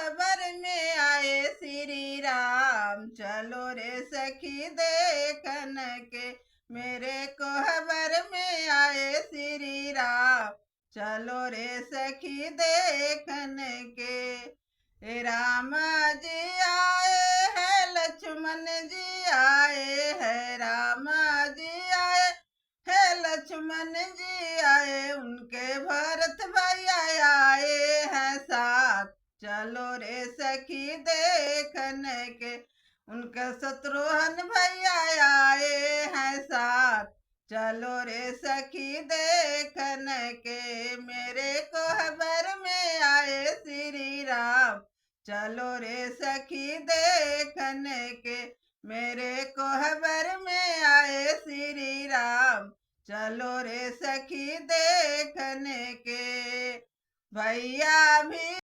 कोहबर में आए श्री राम, चलो रे सखी देखन के, मेरे कोहबर में आए श्री राम, चलो रे सखी देखन के। राम जी आए हैं, लक्ष्मण जी आए हैं, राम जी आए हैं, लक्ष्मण जी आए, उनके भरत भैया आए हैं साथ, चलो रे सखी देखन के, उनके शत्रुघ्न भैया आए हैं साथ, चलो रे सखी देखन के। मेरे कोहबर में आए श्री राम, चलो रे सखी देखन के, मेरे कोहबर में आए श्री राम, चलो रे सखी देखन के। भैया भी